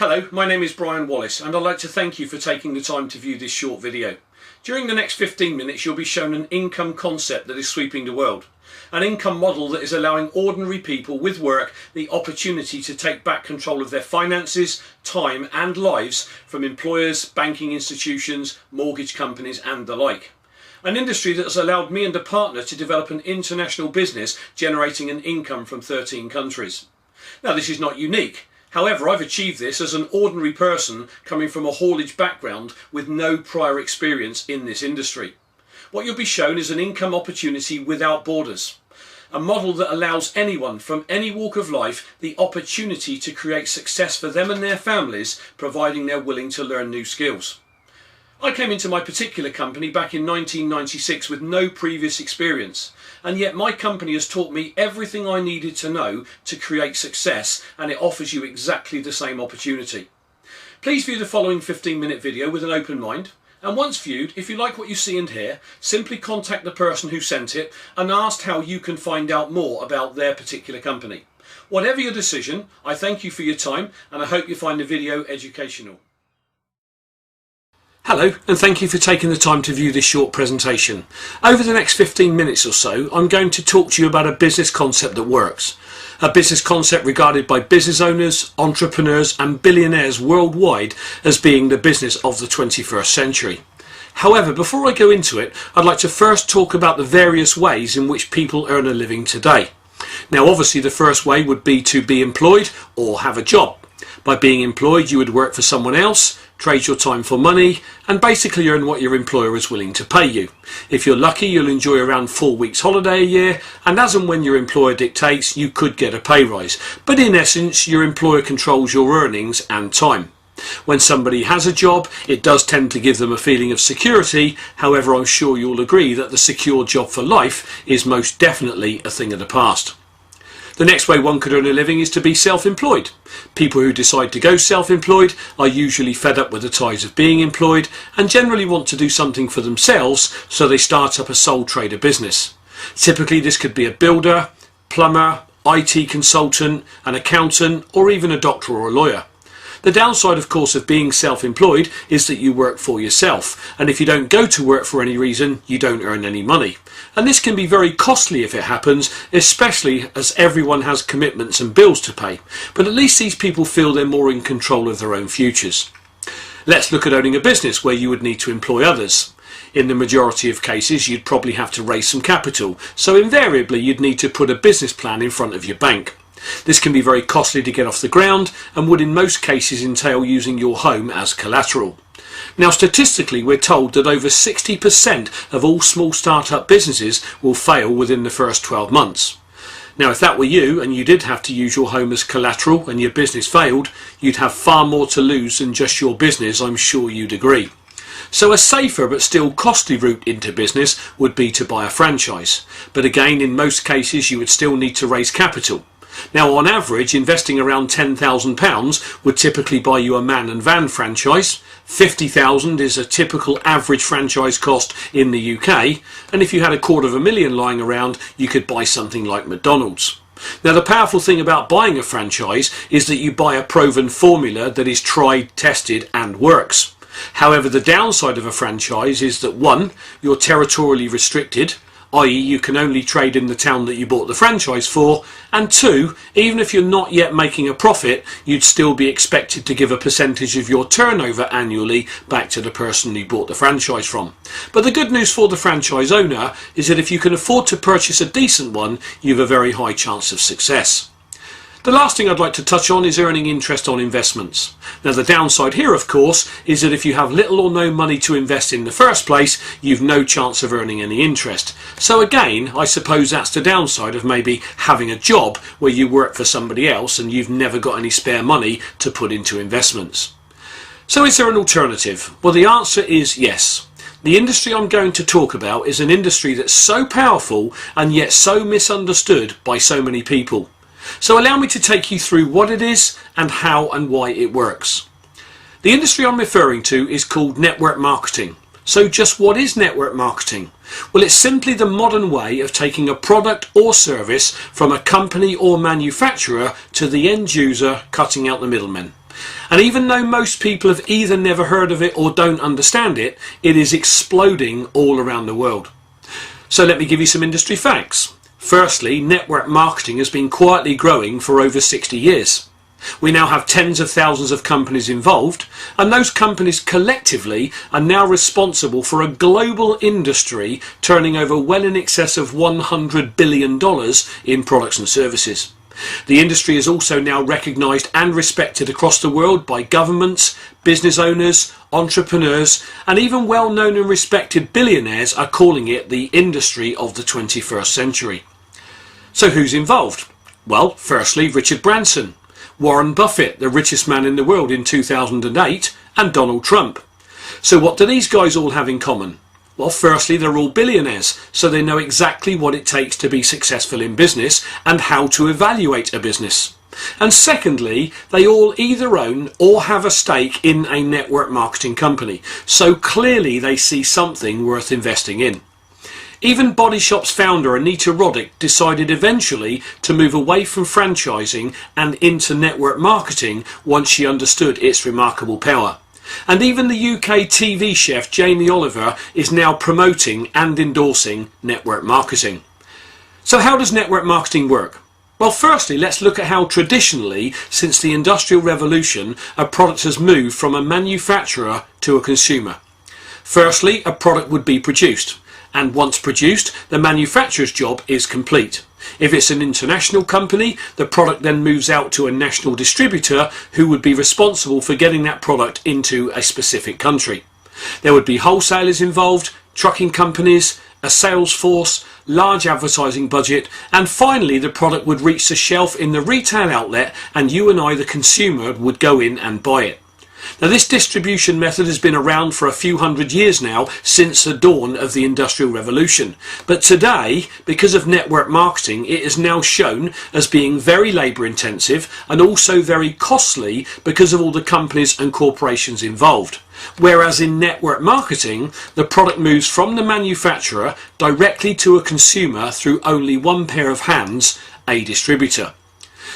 Hello, my name is Brian Wallace and I'd like to thank you for taking the time to view this short video. During the next 15 minutes you'll be shown an income concept that is sweeping the world. An income model that is allowing ordinary people with work the opportunity to take back control of their finances, time and lives from employers, banking institutions, mortgage companies and the like. An industry that has allowed me and a partner to develop an international business generating an income from 13 countries. Now this is not unique. However, I've achieved this as an ordinary person coming from a haulage background with no prior experience in this industry. What you'll be shown is an income opportunity without borders. A model that allows anyone from any walk of life the opportunity to create success for them and their families, providing they're willing to learn new skills. I came into my particular company back in 1996 with no previous experience, and yet my company has taught me everything I needed to know to create success, and it offers you exactly the same opportunity. Please view the following 15-minute video with an open mind, and once viewed, if you like what you see and hear, simply contact the person who sent it and ask how you can find out more about their particular company. Whatever your decision, I thank you for your time and I hope you find the video educational. Hello, and thank you for taking the time to view this short presentation. Over the next 15 minutes or so, I'm going to talk to you about a business concept that works. A business concept regarded by business owners, entrepreneurs and billionaires worldwide as being the business of the 21st century. However, before I go into it, I'd like to first talk about the various ways in which people earn a living today. Now obviously the first way would be to be employed or have a job. By being employed you would work for someone else, trade your time for money and basically earn what your employer is willing to pay you. If you're lucky you'll enjoy around 4 weeks holiday a year, and as and when your employer dictates you could get a pay rise, but in essence your employer controls your earnings and time. When somebody has a job it does tend to give them a feeling of security, however I'm sure you'll agree that the secure job for life is most definitely a thing of the past. The next way one could earn a living is to be self-employed. People who decide to go self-employed are usually fed up with the ties of being employed and generally want to do something for themselves, so they start up a sole trader business. Typically this could be a builder, plumber, IT consultant, an accountant or even a doctor or a lawyer. The downside of course of being self-employed is that you work for yourself, and if you don't go to work for any reason you don't earn any money. And this can be very costly if it happens, especially as everyone has commitments and bills to pay, but at least these people feel they're more in control of their own futures. Let's look at owning a business where you would need to employ others. In the majority of cases you'd probably have to raise some capital, so invariably you'd need to put a business plan in front of your bank. This can be very costly to get off the ground and would in most cases entail using your home as collateral. Now statistically we're told that over 60% of all small start-up businesses will fail within the first 12 months. Now if that were you and you did have to use your home as collateral and your business failed, you'd have far more to lose than just your business, I'm sure you'd agree. So a safer but still costly route into business would be to buy a franchise, but again in most cases you would still need to raise capital. Now on average investing around £10,000 would typically buy you a man and van franchise. £50,000 is a typical average franchise cost in the UK, and if you had £250,000 lying around you could buy something like McDonald's. Now the powerful thing about buying a franchise is that you buy a proven formula that is tried, tested and works. However, the downside of a franchise is that 1, you're territorially restricted, i.e. you can only trade in the town that you bought the franchise for, and 2, even if you're not yet making a profit, you'd still be expected to give a percentage of your turnover annually back to the person you bought the franchise from. But the good news for the franchise owner is that if you can afford to purchase a decent one, you have a very high chance of success. The last thing I'd like to touch on is earning interest on investments. Now the downside here of course is that if you have little or no money to invest in the first place, you've no chance of earning any interest. So again, I suppose that's the downside of maybe having a job where you work for somebody else and you've never got any spare money to put into investments. So is there an alternative? Well, the answer is yes. The industry I'm going to talk about is an industry that's so powerful and yet so misunderstood by so many people. So allow me to take you through what it is and how and why it works. The industry I'm referring to is called network marketing. So just what is network marketing? Well, it's simply the modern way of taking a product or service from a company or manufacturer to the end user, cutting out the middlemen. And even though most people have either never heard of it or don't understand it, it is exploding all around the world. So let me give you some industry facts. Firstly, network marketing has been quietly growing for over 60 years. We now have tens of thousands of companies involved, and those companies collectively are now responsible for a global industry turning over well in excess of $100 billion in products and services. The industry is also now recognised and respected across the world by governments, business owners, entrepreneurs, and even well-known and respected billionaires are calling it the industry of the 21st century. So who's involved? Well, firstly, Richard Branson, Warren Buffett, the richest man in the world in 2008, and Donald Trump. So what do these guys all have in common? Well, firstly, they're all billionaires, so they know exactly what it takes to be successful in business and how to evaluate a business. And secondly, they all either own or have a stake in a network marketing company, so clearly they see something worth investing in. Even Body Shop's founder Anita Roddick decided eventually to move away from franchising and into network marketing once she understood its remarkable power. And even the UK TV chef Jamie Oliver is now promoting and endorsing network marketing. So how does network marketing work? Well, firstly, let's look at how traditionally, since the Industrial Revolution, a product has moved from a manufacturer to a consumer. Firstly, a product would be produced. And once produced, the manufacturer's job is complete. If it's an international company, the product then moves out to a national distributor who would be responsible for getting that product into a specific country. There would be wholesalers involved, trucking companies, a sales force, large advertising budget, and finally the product would reach the shelf in the retail outlet and you and I, the consumer, would go in and buy it. Now, this distribution method has been around for a few hundred years now, since the dawn of the Industrial Revolution. But today, because of network marketing, it is now shown as being very labour intensive and also very costly because of all the companies and corporations involved. Whereas in network marketing, the product moves from the manufacturer directly to a consumer through only one pair of hands, a distributor.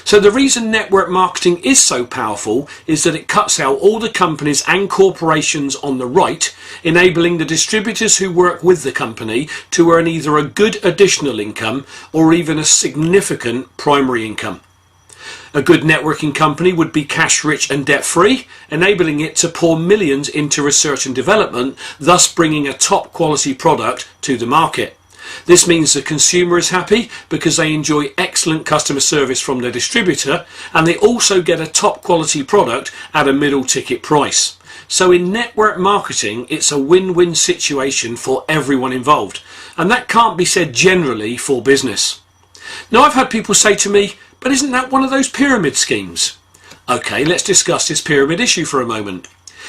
So the reason network marketing is so powerful is that it cuts out all the companies and corporations on the right, enabling the distributors who work with the company to earn either a good additional income or even a significant primary income. A good networking company would be cash rich and debt free, enabling it to pour millions into research and development, thus bringing a top quality product to the market. This means the consumer is happy because they enjoy excellent customer service from their distributor, and they also get a top quality product at a middle ticket price. So in network marketing, it's a win-win situation for everyone involved, and that can't be said generally for business. Now, I've had people say to me, but isn't that one of those pyramid schemes? Okay, let's discuss this pyramid issue for a moment.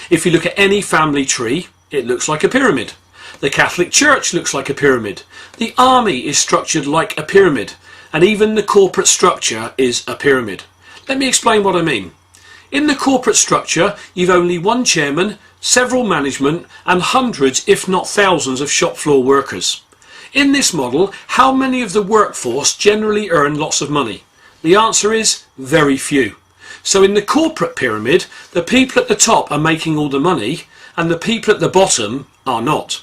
If you look at any family tree, it looks like a pyramid. The Catholic Church looks like a pyramid. The army is structured like a pyramid. And even the corporate structure is a pyramid. Let me explain what I mean. In the corporate structure, you've only one chairman, several management, and hundreds, if not thousands, of shop floor workers. In this model, how many of the workforce generally earn lots of money? The answer is very few. So in the corporate pyramid, the people at the top are making all the money, and the people at the bottom are not.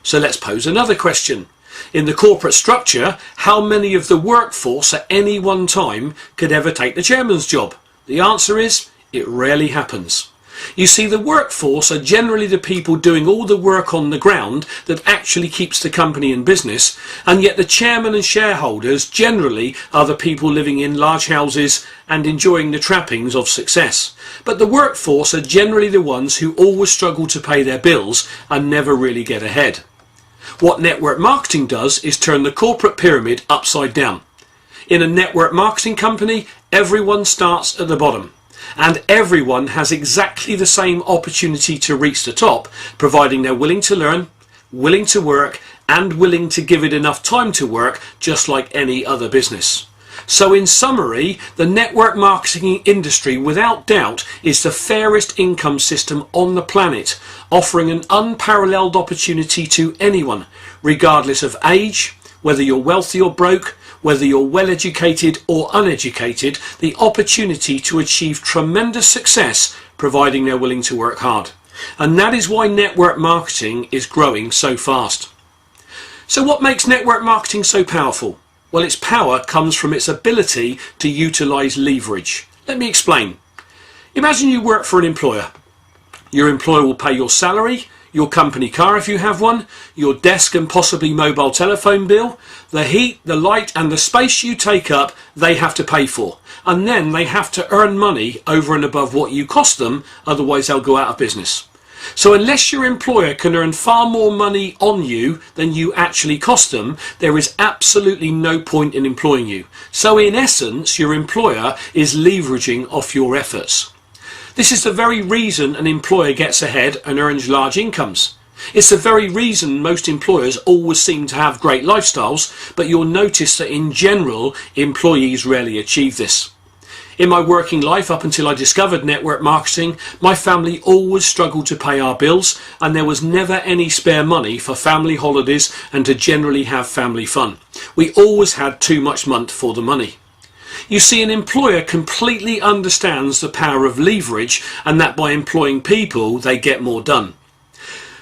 So let's pose another question. In the corporate structure, how many of the workforce at any one time could ever take the chairman's job? The answer is, it rarely happens. You see, the workforce are generally the people doing all the work on the ground that actually keeps the company in business, and yet the chairman and shareholders generally are the people living in large houses and enjoying the trappings of success. But the workforce are generally the ones who always struggle to pay their bills and never really get ahead. What network marketing does is turn the corporate pyramid upside down. In a network marketing company, everyone starts at the bottom, and everyone has exactly the same opportunity to reach the top, providing they're willing to learn, willing to work, and willing to give it enough time to work, just like any other business. So in summary, the network marketing industry without doubt is the fairest income system on the planet, offering an unparalleled opportunity to anyone, regardless of age, whether you're wealthy or broke, whether you're well educated or uneducated, the opportunity to achieve tremendous success providing they're willing to work hard. And that is why network marketing is growing so fast. So what makes network marketing so powerful? Well, its power comes from its ability to utilize leverage. Let me explain. Imagine you work for an employer. Your employer will pay your salary, your company car if you have one, your desk and possibly mobile telephone bill, the heat, the light and the space you take up, they have to pay for. And then they have to earn money over and above what you cost them, otherwise they'll go out of business. So unless your employer can earn far more money on you than you actually cost them, there is absolutely no point in employing you. So in essence, your employer is leveraging off your efforts. This is the very reason an employer gets ahead and earns large incomes. It's the very reason most employers always seem to have great lifestyles, but you'll notice that in general, employees rarely achieve this. In my working life, up until I discovered network marketing, my family always struggled to pay our bills, and there was never any spare money for family holidays and to generally have family fun. We always had too much money for the money. You see, an employer completely understands the power of leverage, and that by employing people, they get more done.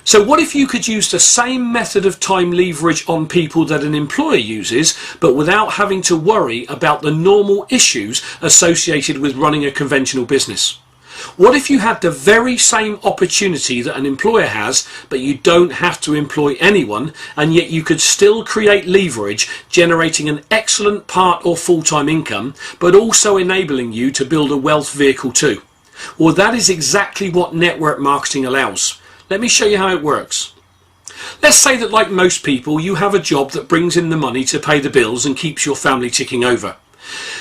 So what if you could use the same method of time leverage on people that an employer uses, but without having to worry about the normal issues associated with running a conventional business? What if you had the very same opportunity that an employer has, but you don't have to employ anyone, and yet you could still create leverage, generating an excellent part or full-time income, but also enabling you to build a wealth vehicle too? Well, that is exactly what network marketing allows. Let me show you how it works. Let's say that, like most people, you have a job that brings in the money to pay the bills and keeps your family ticking over.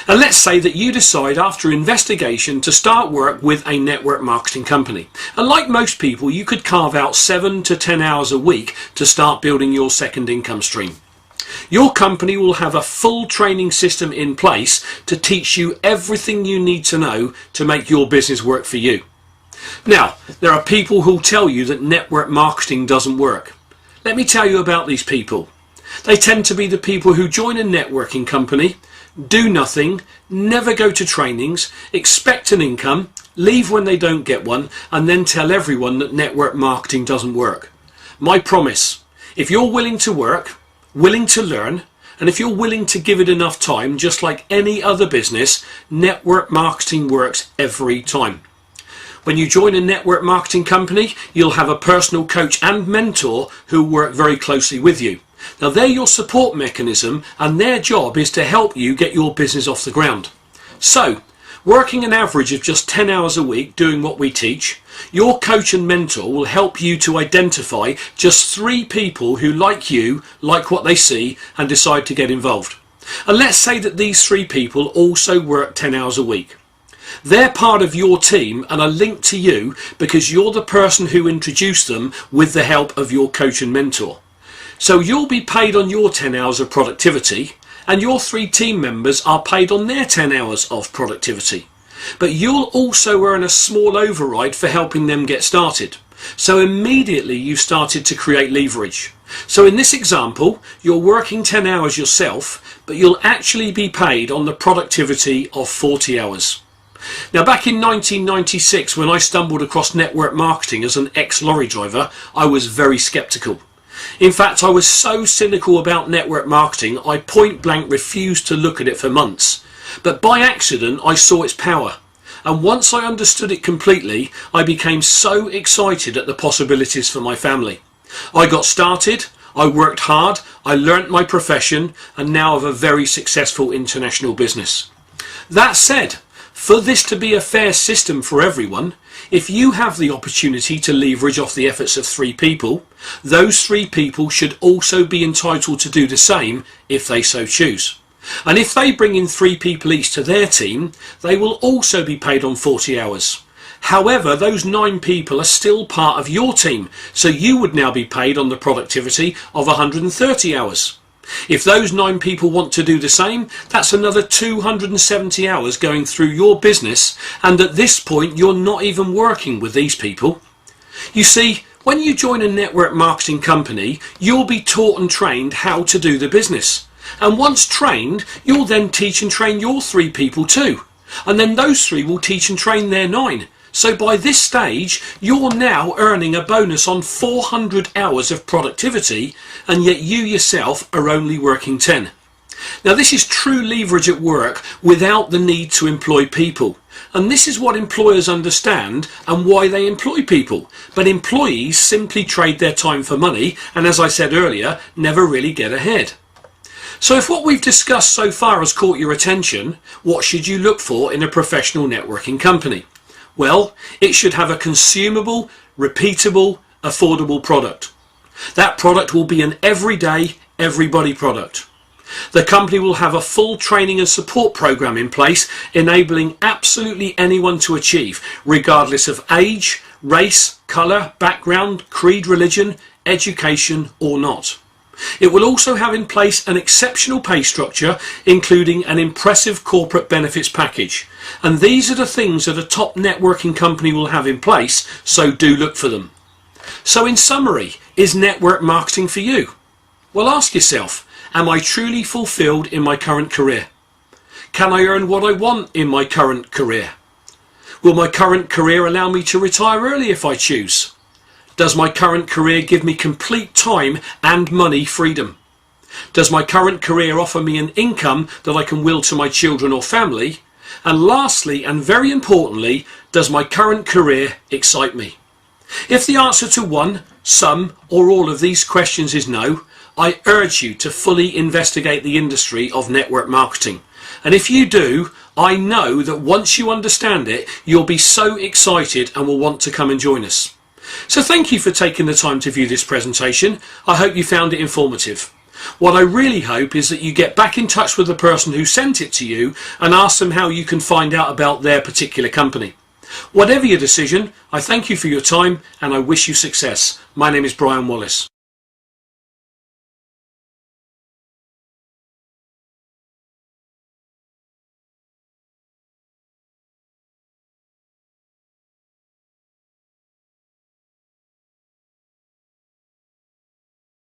And let's say that you decide after investigation to start work with a network marketing company. And like most people, you could carve out 7 to 10 hours a week to start building your second income stream. Your company will have a full training system in place to teach you everything you need to know to make your business work for you. Now, there are people who'll tell you that network marketing doesn't work. Let me tell you about these people. They tend to be the people who join a networking company, do nothing, never go to trainings, expect an income, leave when they don't get one, and then tell everyone that network marketing doesn't work. My promise, if you're willing to work, willing to learn, and if you're willing to give it enough time, just like any other business, network marketing works every time. When you join a network marketing company, you'll have a personal coach and mentor who work very closely with you. Now, they're your support mechanism, and their job is to help you get your business off the ground. So, working an average of just 10 hours a week doing what we teach, your coach and mentor will help you to identify just 3 people who, like you, like what they see and decide to get involved. And let's say that these 3 people also work 10 hours a week. They're part of your team and are linked to you because you're the person who introduced them with the help of your coach and mentor. So you'll be paid on your 10 hours of productivity, and your 3 team members are paid on their 10 hours of productivity. But you'll also earn a small override for helping them get started. So immediately you started to create leverage. So in this example, you're working 10 hours yourself, but you'll actually be paid on the productivity of 40 hours. Now, back in 1996, when I stumbled across network marketing as an ex-lorry driver, I was very skeptical. In fact, I was so cynical about network marketing, I point blank refused to look at it for months. But by accident, I saw its power. And once I understood it completely, I became so excited at the possibilities for my family. I got started, I worked hard, I learnt my profession, and now have a very successful international business. That said, for this to be a fair system for everyone, if you have the opportunity to leverage off the efforts of 3 people, those 3 people should also be entitled to do the same if they so choose. And if they bring in 3 people each to their team, they will also be paid on 40 hours. However, those 9 people are still part of your team, so you would now be paid on the productivity of 130 hours. If those 9 people want to do the same, that's another 270 hours going through your business, and at this point you're not even working with these people. You see, When you join a network marketing company, you'll be taught and trained how to do the business. And once trained, you'll then teach and train your 3 people too. And then those 3 will teach and train their 9. So by this stage, you're now earning a bonus on 400 hours of productivity, and yet you yourself are only working 10. Now this is true leverage at work without the need to employ people. And this is what employers understand and why they employ people. But employees simply trade their time for money and, as I said earlier, never really get ahead. So if what we've discussed so far has caught your attention, what should you look for in a professional networking company? Well, it should have a consumable, repeatable, affordable product. That product will be an everyday, everybody product. The company will have a full training and support program in place, enabling absolutely anyone to achieve, regardless of age, race, colour, background, creed, religion, education or not. It will also have in place an exceptional pay structure, including an impressive corporate benefits package. And these are the things that a top networking company will have in place, so do look for them. So in summary, is network marketing for you? Well, ask yourself, am I truly fulfilled in my current career? Can I earn what I want in my current career? Will my current career allow me to retire early if I choose? Does my current career give me complete time and money freedom? Does my current career offer me an income that I can will to my children or family? And lastly, and very importantly, does my current career excite me? If the answer to one, some, or all of these questions is no, I urge you to fully investigate the industry of network marketing. And if you do, I know that once you understand it, you'll be so excited and will want to come and join us. So thank you for taking the time to view this presentation. I hope you found it informative. What I really hope is that you get back in touch with the person who sent it to you and ask them how you can find out about their particular company. Whatever your decision, I thank you for your time and I wish you success. My name is Brian Wallace.